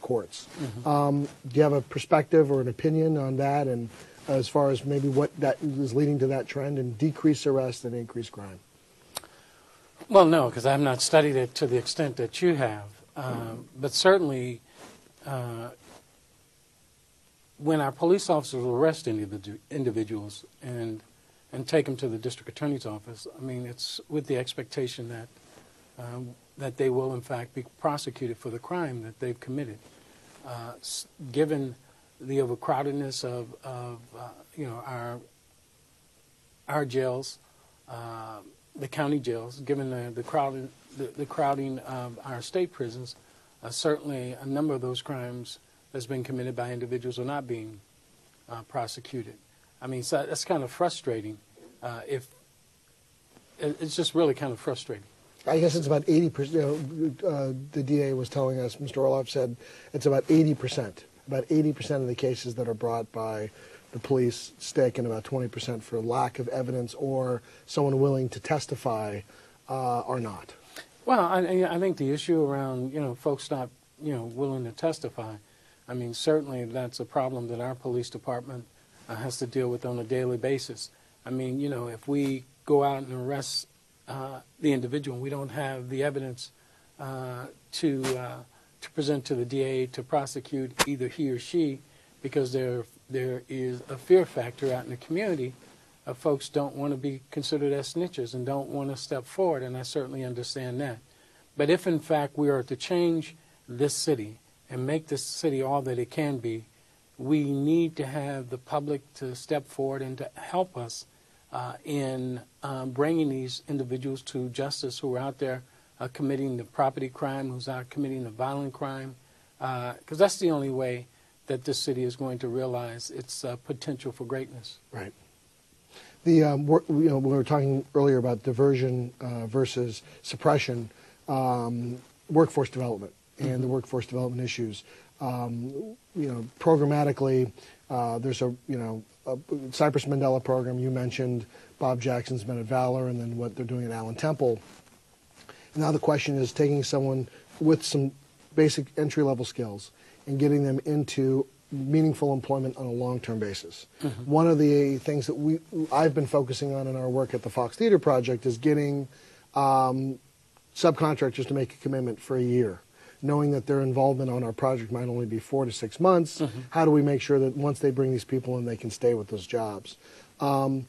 courts. Mm-hmm. Do you have a perspective or an opinion on that, and as far as maybe what that is leading to that trend and decreased arrest and increased crime? Well, no, because I have not studied it to the extent that you have. But certainly, when our police officers arrest individuals and take them to the district attorney's office, I mean, it's with the expectation that they will, in fact, be prosecuted for the crime that they've committed. Given the overcrowdedness of you know, our jails, the county jails, given the crowding of our state prisons, certainly a number of those crimes that's been committed by individuals are not being prosecuted. I mean, so that's kind of frustrating. If it's just really kind of frustrating. I guess it's about 80%. You know, the DA was telling us, Mr. Orloff said, it's about 80%. About 80% of the cases that are brought by the police stick, and about 20% for lack of evidence or someone willing to testify are not. Well, I think the issue around, you know, folks not, you know, willing to testify, I mean, certainly that's a problem that our police department has to deal with on a daily basis. I mean, you know, if we go out and arrest the individual, we don't have the evidence to present to the DA to prosecute either he or she, because there is a fear factor out in the community of folks don't want to be considered as snitches and don't want to step forward, and I certainly understand that. But if, in fact, we are to change this city and make this city all that it can be, we need to have the public to step forward and to help us in bringing these individuals to justice who are out there committing the property crime, who's out committing the violent crime, because that's the only way that this city is going to realize its potential for greatness. Right. The you know, we were talking earlier about diversion versus suppression, workforce development, and the workforce development issues. You know, programmatically, there's a Cypress Mandela program. You mentioned Bob Jackson's Men of Valor, and then what they're doing at Allen Temple. Now the question is taking someone with some basic entry-level skills and getting them into meaningful employment on a long-term basis. Mm-hmm. One of the things that I've been focusing on in our work at the Fox Theater Project is getting subcontractors to make a commitment for a year, knowing that their involvement on our project might only be 4 to 6 months. Mm-hmm. How do we make sure that once they bring these people in, they can stay with those jobs? When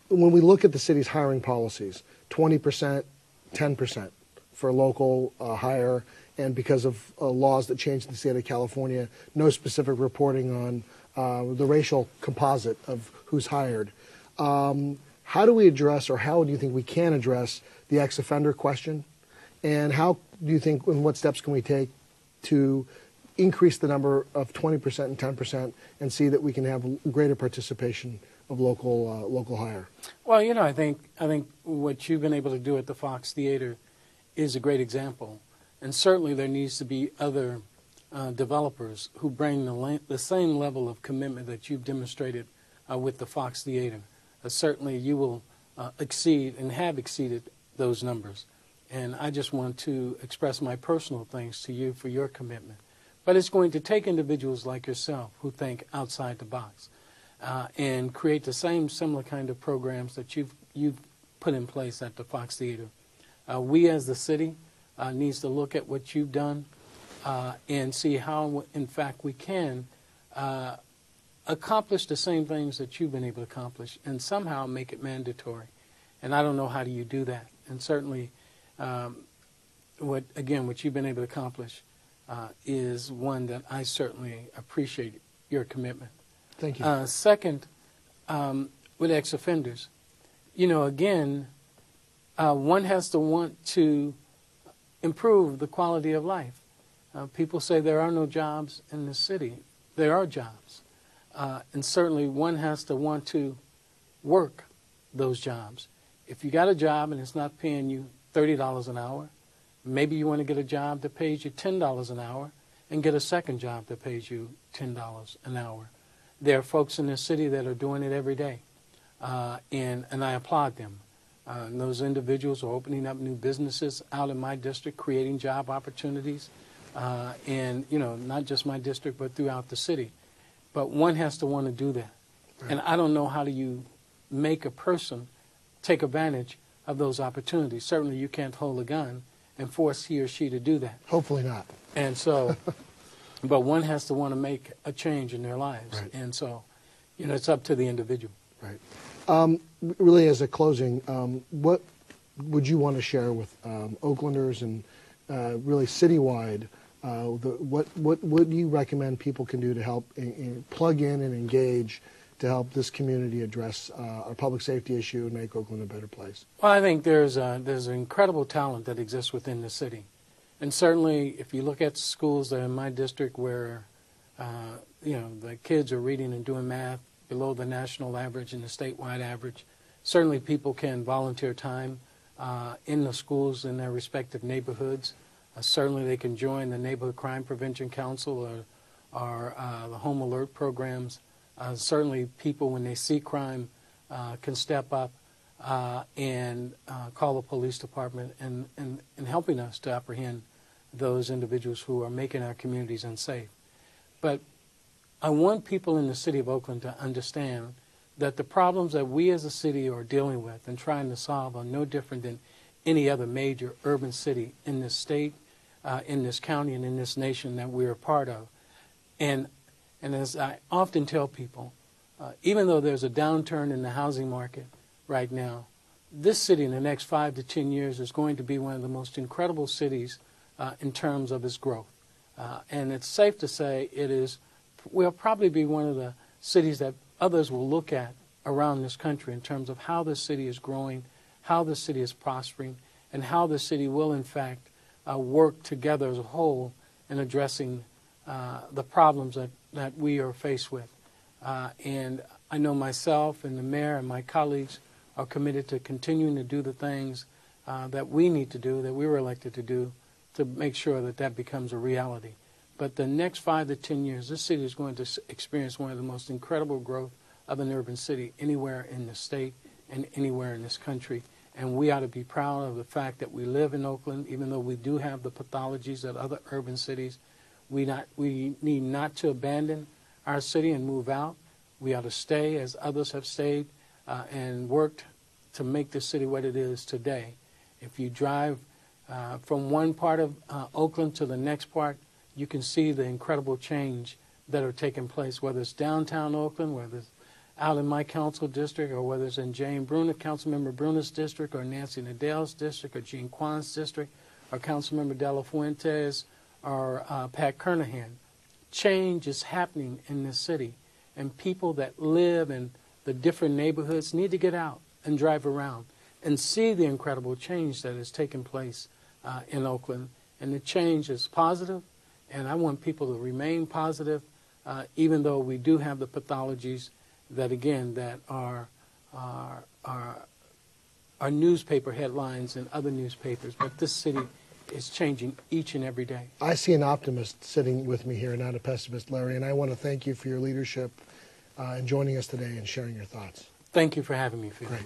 we look at the city's hiring policies, 20%, 10% for local hire, and because of laws that changed in the state of California, no specific reporting on the racial composite of who's hired. How do we address, or how do you think we can address, the ex-offender question? And how do you think, and what steps can we take to increase the number of 20% and 10% and see that we can have greater participation of local hire? Well, you know, I think what you've been able to do at the Fox Theater is a great example. And certainly there needs to be other developers who bring the same level of commitment that you've demonstrated with the Fox Theater. Certainly you will exceed and have exceeded those numbers. And I just want to express my personal thanks to you for your commitment. But it's going to take individuals like yourself who think outside the box and create the similar kind of programs that you've put in place at the Fox Theater. We as the city needs to look at what you've done and see how, in fact, we can accomplish the same things that you've been able to accomplish and somehow make it mandatory. And I don't know how do you do that. And certainly, what you've been able to accomplish is one that I certainly appreciate your commitment. Thank you. Second, with ex-offenders, you know, again, one has to want to improve the quality of life. People say there are no jobs in the city. There are jobs. And certainly one has to want to work those jobs. If you got a job and it's not paying you $30 an hour, maybe you want to get a job that pays you $10 an hour and get a second job that pays you $10 an hour. There are folks in this city that are doing it every day, and I applaud them. And those individuals are opening up new businesses out in my district, creating job opportunities. and not just my district, but throughout the city. But one has to want to do that. Right. And I don't know how do you make a person take advantage of those opportunities. Certainly you can't hold a gun and force he or she to do that. Hopefully not. And so, but one has to want to make a change in their lives. Right. And so, it's up to the individual. Right. Really, as a closing, what would you want to share with Oaklanders and really citywide? What do you recommend people can do to help plug in and engage to help this community address our public safety issue and make Oakland a better place? Well, I think there's an incredible talent that exists within the city. And certainly, if you look at schools that are in my district where, the kids are reading and doing math below the national average and the statewide average, certainly people can volunteer time in the schools in their respective neighborhoods. Certainly they can join the Neighborhood Crime Prevention Council or the Home Alert programs. Certainly people, when they see crime, can step up and call the police department and helping us to apprehend those individuals who are making our communities unsafe. But I want people in the city of Oakland to understand that the problems that we as a city are dealing with and trying to solve are no different than any other major urban city in this state, in this county, and in this nation that we're a part of. And as I often tell people, even though there's a downturn in the housing market right now, this city in the next 5 to 10 years is going to be one of the most incredible cities in terms of its growth. And it's safe to say will probably be one of the cities that others will look at around this country in terms of how the city is growing, how the city is prospering, and how the city will, in fact, work together as a whole in addressing the problems that we are faced with. And I know myself and the mayor and my colleagues are committed to continuing to do the things that we need to do, that we were elected to do, to make sure that that becomes a reality. But the next 5 to 10 years, this city is going to experience one of the most incredible growth of an urban city anywhere in the state and anywhere in this country. And we ought to be proud of the fact that we live in Oakland, even though we do have the pathologies of other urban cities. We need not to abandon our city and move out. We ought to stay as others have stayed and worked to make this city what it is today. If you drive from one part of Oakland to the next part, you can see the incredible change that are taking place, whether it's downtown Oakland, whether it's out in my council district, or whether it's in Jane Bruner, Councilmember Bruner's district, or Nancy Nadale's district, or Gene Kwan's district, or Councilmember De La Fuentes, or Pat Kernahan. Change is happening in this city, and people that live in the different neighborhoods need to get out and drive around and see the incredible change that has taken place in Oakland. And the change is positive, and I want people to remain positive, even though we do have the pathologies that, again, that are newspaper headlines and other newspapers. But this city is changing each and every day. I see an optimist sitting with me here, not a pessimist, Larry, and I want to thank you for your leadership and joining us today and sharing your thoughts. Thank you for having me, Phil. Great.